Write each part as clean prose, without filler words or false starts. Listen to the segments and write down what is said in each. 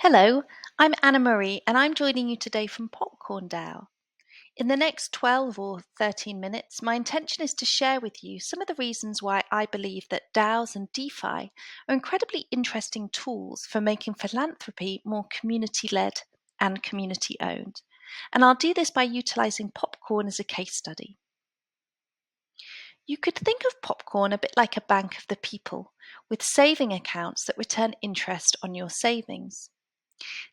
Hello, I'm Anna Marie and I'm joining you today from Popcorn DAO. In the next 12 or 13 minutes, my intention is to share with you some of the reasons why I believe that DAOs and DeFi are incredibly interesting tools for making philanthropy more community-led and community-owned. And I'll do this by utilizing Popcorn as a case study. You could think of Popcorn a bit like a bank of the people, with saving accounts that return interest on your savings.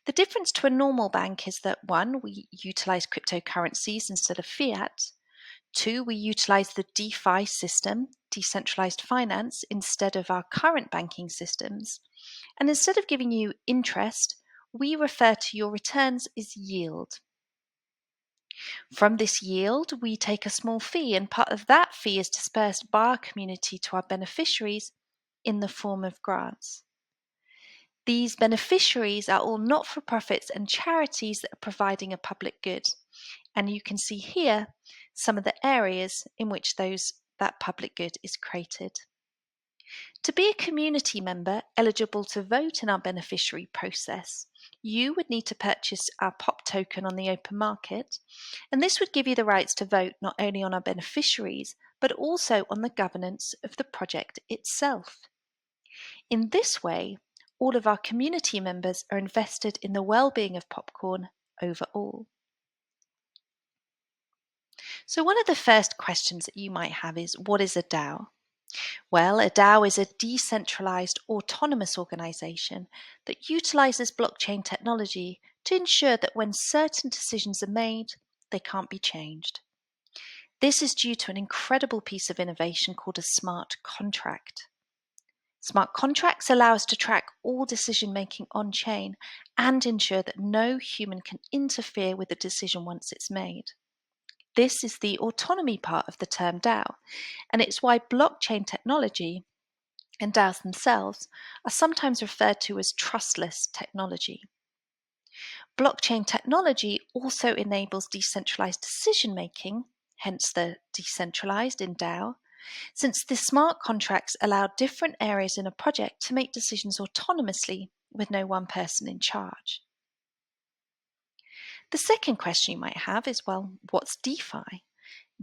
The difference to a normal bank is that 1, we utilize cryptocurrencies instead of fiat. 2, we utilize the DeFi system, decentralized finance, instead of our current banking systems. And instead of giving you interest, we refer to your returns as yield. From this yield, we take a small fee, and part of that fee is dispersed by our community to our beneficiaries in the form of grants. These beneficiaries are all not-for-profits and charities that are providing a public good. And you can see here some of the areas in which that public good is created. To be a community member eligible to vote in our beneficiary process, you would need to purchase our POP token on the open market, and this would give you the rights to vote not only on our beneficiaries, but also on the governance of the project itself. In this way, all of our community members are invested in the well-being of Popcorn overall. So one of the first questions that you might have is, what is a DAO? Well, a DAO is a decentralized autonomous organization that utilizes blockchain technology to ensure that when certain decisions are made, they can't be changed. This is due to an incredible piece of innovation called a smart contract. Smart contracts allow us to track all decision-making on-chain and ensure that no human can interfere with the decision once it's made. This is the autonomy part of the term DAO, and it's why blockchain technology and DAOs themselves are sometimes referred to as trustless technology. Blockchain technology also enables decentralized decision-making, hence the decentralized in DAO, since the smart contracts allow different areas in a project to make decisions autonomously with no one person in charge. The second question you might have is, well, what's DeFi?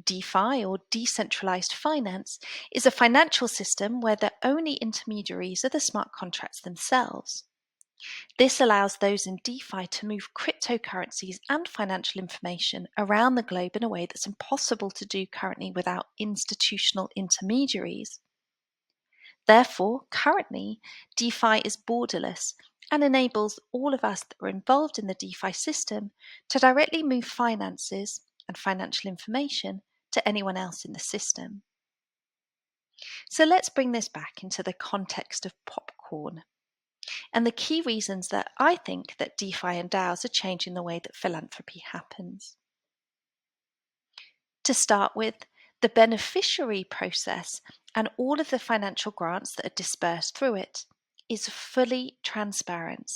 DeFi, or decentralized finance, is a financial system where the only intermediaries are the smart contracts themselves. This allows those in DeFi to move cryptocurrencies and financial information around the globe in a way that's impossible to do currently without institutional intermediaries. Therefore, currently, DeFi is borderless and enables all of us that are involved in the DeFi system to directly move finances and financial information to anyone else in the system. So let's bring this back into the context of Popcorn and the key reasons that I think that DeFi and DAOs are changing the way that philanthropy happens. To start with, the beneficiary process and all of the financial grants that are dispersed through it is fully transparent,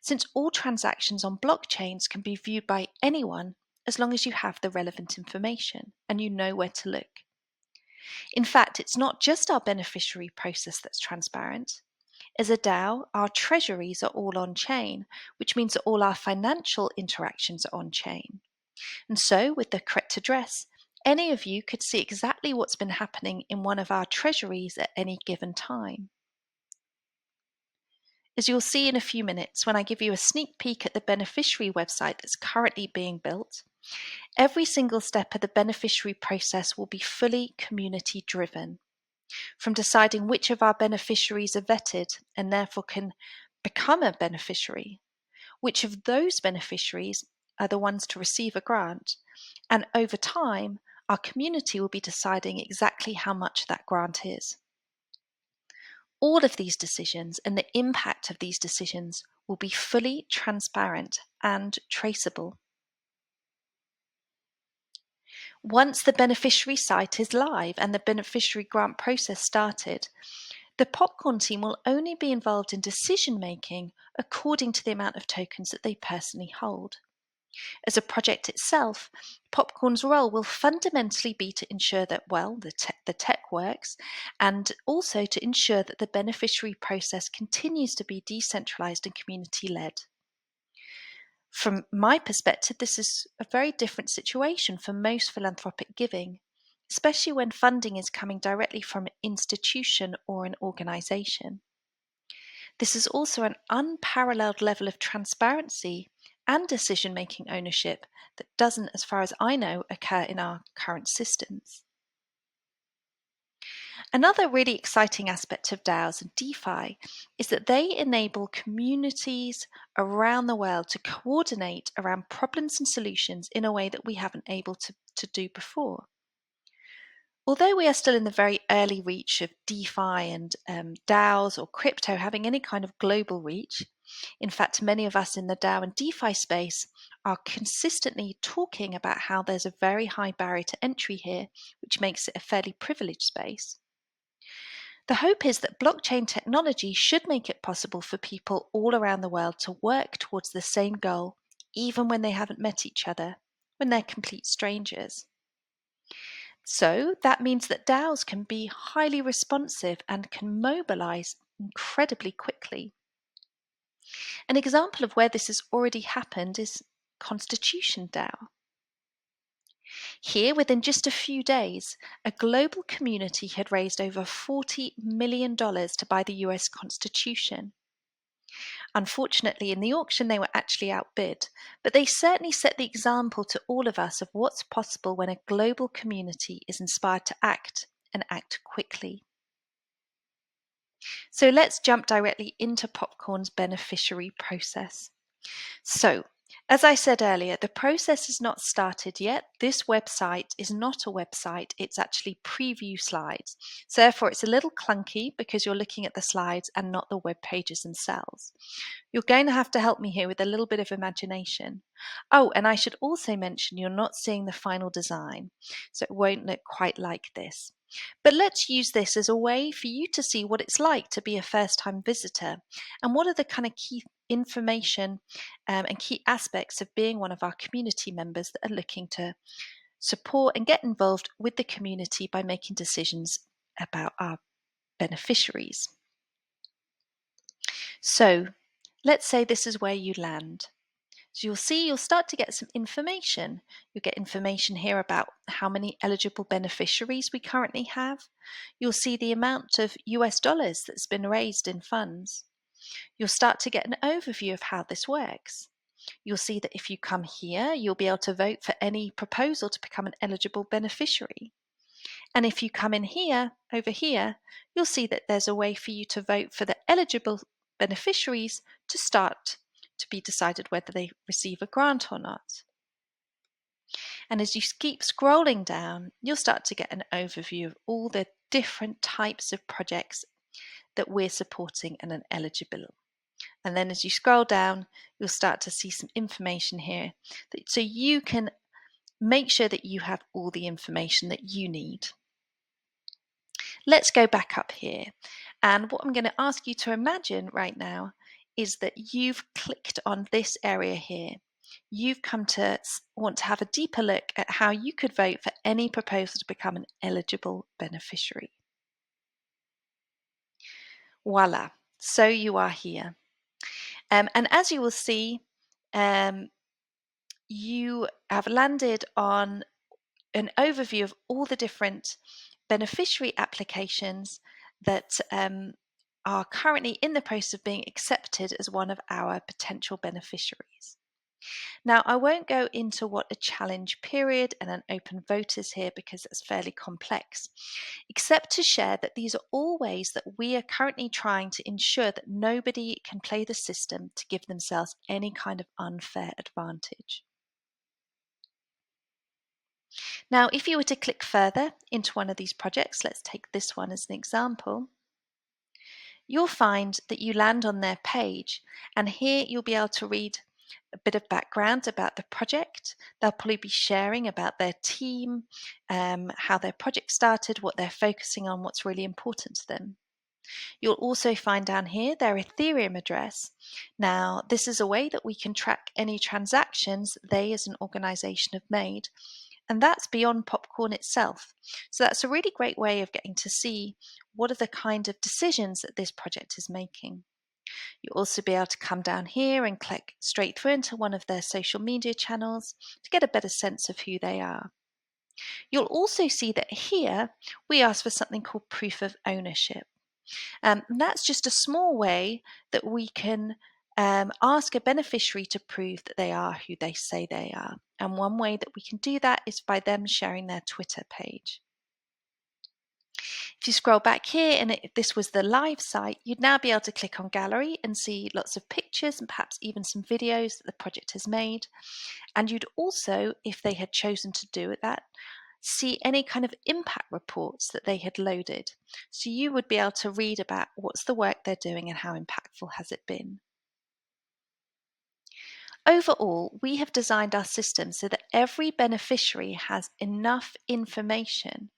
since all transactions on blockchains can be viewed by anyone as long as you have the relevant information and you know where to look. In fact, it's not just our beneficiary process that's transparent. As a DAO, our treasuries are all on-chain, which means that all our financial interactions are on-chain. And so, with the correct address, any of you could see exactly what's been happening in one of our treasuries at any given time. As you'll see in a few minutes when I give you a sneak peek at the beneficiary website that's currently being built, every single step of the beneficiary process will be fully community driven. From deciding which of our beneficiaries are vetted and therefore can become a beneficiary, which of those beneficiaries are the ones to receive a grant, and over time, our community will be deciding exactly how much that grant is. All of these decisions and the impact of these decisions will be fully transparent and traceable. Once the beneficiary site is live and the beneficiary grant process started, the Popcorn team will only be involved in decision-making according to the amount of tokens that they personally hold. As a project itself, Popcorn's role will fundamentally be to ensure that, well, the tech works, and also to ensure that the beneficiary process continues to be decentralized and community-led. From my perspective, this is a very different situation for most philanthropic giving, especially when funding is coming directly from an institution or an organisation. This is also an unparalleled level of transparency and decision-making ownership that doesn't, as far as I know, occur in our current systems. Another really exciting aspect of DAOs and DeFi is that they enable communities around the world to coordinate around problems and solutions in a way that we haven't been able to do before. Although we are still in the very early reach of DeFi and DAOs or crypto having any kind of global reach, in fact, many of us in the DAO and DeFi space are consistently talking about how there's a very high barrier to entry here, which makes it a fairly privileged space. The hope is that blockchain technology should make it possible for people all around the world to work towards the same goal, even when they haven't met each other, when they're complete strangers. So that means that DAOs can be highly responsive and can mobilize incredibly quickly. An example of where this has already happened is Constitution DAO. Here, within just a few days, a global community had raised over $40 million to buy the US Constitution. Unfortunately, in the auction, they were actually outbid, but they certainly set the example to all of us of what's possible when a global community is inspired to act and act quickly. So let's jump directly into Popcorn's beneficiary process. So, as I said earlier, the process is not started yet. This website is not a website, it's actually preview slides. So therefore, it's a little clunky because you're looking at the slides and not the web pages themselves. You're going to have to help me here with a little bit of imagination. Oh, and I should also mention you're not seeing the final design, so it won't look quite like this. But let's use this as a way for you to see what it's like to be a first-time visitor and what are the kind of key information and key aspects of being one of our community members that are looking to support and get involved with the community by making decisions about our beneficiaries. So let's say this is where you land. So you'll see you'll start to get some information. You'll get information here about how many eligible beneficiaries we currently have. You'll see the amount of US dollars that's been raised in funds. You'll start to get an overview of how this works. You'll see that if you come here, you'll be able to vote for any proposal to become an eligible beneficiary. And if you come in here, over here, you'll see that there's a way for you to vote for the eligible beneficiaries to start to be decided whether they receive a grant or not. And as you keep scrolling down, you'll start to get an overview of all the different types of projects that we're supporting and are eligible. And then as you scroll down, you'll start to see some information here so you can make sure that you have all the information that you need. Let's go back up here. And what I'm going to ask you to imagine right now is that you've clicked on this area here. You've come to want to have a deeper look at how you could vote for any proposal to become an eligible beneficiary. Voila, so you are here. And as you will see, you have landed on an overview of all the different beneficiary applications that are currently in the process of being accepted as one of our potential beneficiaries. Now, I won't go into what a challenge period and an open vote is here because it's fairly complex, except to share that these are all ways that we are currently trying to ensure that nobody can play the system to give themselves any kind of unfair advantage. Now, if you were to click further into one of these projects, let's take this one as an example, you'll find that you land on their page, and here you'll be able to read a bit of background about the project. They'll probably be sharing about their team, how their project started, what they're focusing on, what's really important to them. You'll also find down here their Ethereum address. Now, this is a way that we can track any transactions they as an organization have made, and that's beyond Popcorn itself. So that's a really great way of getting to see what are the kind of decisions that this project is making. You'll also be able to come down here and click straight through into one of their social media channels to get a better sense of who they are. You'll also see that here we ask for something called proof of ownership. That's just a small way that we can ask a beneficiary to prove that they are who they say they are. And one way that we can do that is by them sharing their Twitter page. If you scroll back here and if this was the live site, you'd now be able to click on gallery and see lots of pictures and perhaps even some videos that the project has made. And you'd also, if they had chosen to do that, see any kind of impact reports that they had loaded. So you would be able to read about what's the work they're doing and how impactful has it been. Overall, we have designed our system so that every beneficiary has enough information.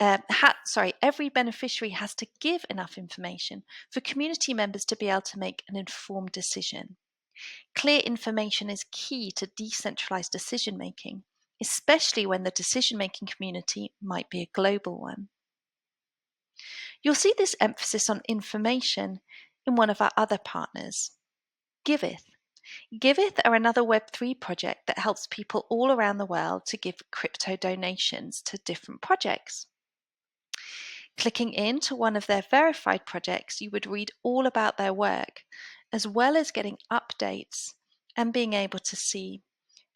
Every beneficiary has to give enough information for community members to be able to make an informed decision. Clear information is key to decentralized decision making, especially when the decision-making community might be a global one. You'll see this emphasis on information in one of our other partners, Giveth. Giveth are another Web3 project that helps people all around the world to give crypto donations to different projects. Clicking into one of their verified projects, you would read all about their work, as well as getting updates and being able to see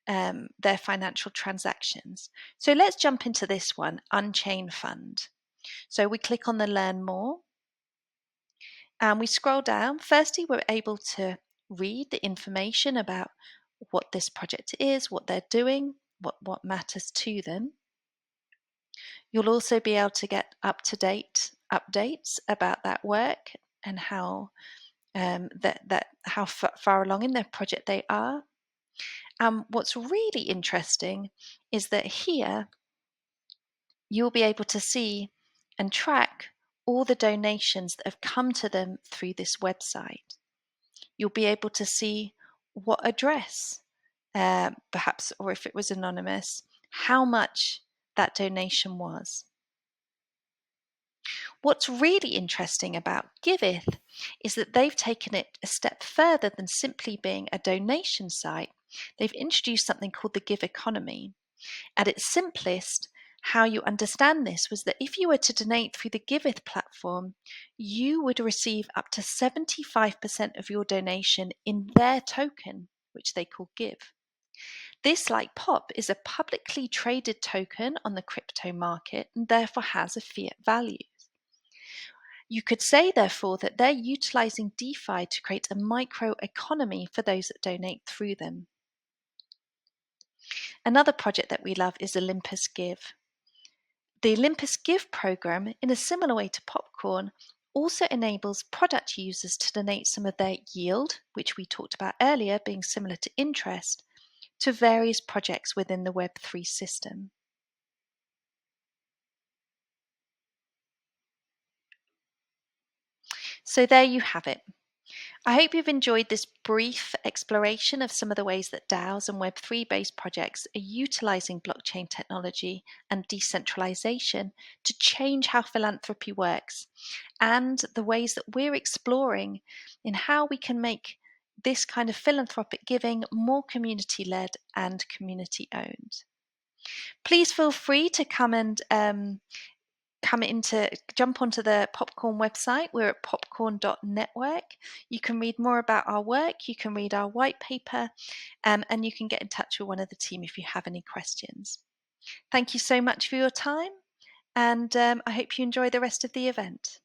their financial transactions. So let's jump into this one, Unchained Fund. So we click on the Learn More and we scroll down. Firstly, we're able to read the information about what this project is, what they're doing, what matters to them. You'll also be able to get up-to-date updates about that work and how how far along in their project they are. What's really interesting is that here you'll be able to see and track all the donations that have come to them through this website. You'll be able to see what address, perhaps, or if it was anonymous, how much that donation was. What's really interesting about Giveth is that they've taken it a step further than simply being a donation site. They've introduced something called the Give Economy. At its simplest, how you understand this was that if you were to donate through the Giveth platform, you would receive up to 75% of your donation in their token, which they call Give. This, like POP, is a publicly traded token on the crypto market and therefore has a fiat value. You could say, therefore, that they're utilizing DeFi to create a microeconomy for those that donate through them. Another project that we love is Olympus Give. The Olympus Give program, in a similar way to Popcorn, also enables product users to donate some of their yield, which we talked about earlier being similar to interest, to various projects within the Web3 system. So there you have it. I hope you've enjoyed this brief exploration of some of the ways that DAOs and Web3 based projects are utilizing blockchain technology and decentralization to change how philanthropy works, and the ways that we're exploring in how we can make this kind of philanthropic giving more community led and community owned. Please feel free to come and jump onto the Popcorn website. We're at popcorn.network. You can read more about our work, you can read our white paper, and you can get in touch with one of the team if you have any questions. Thank you so much for your time, and I hope you enjoy the rest of the event.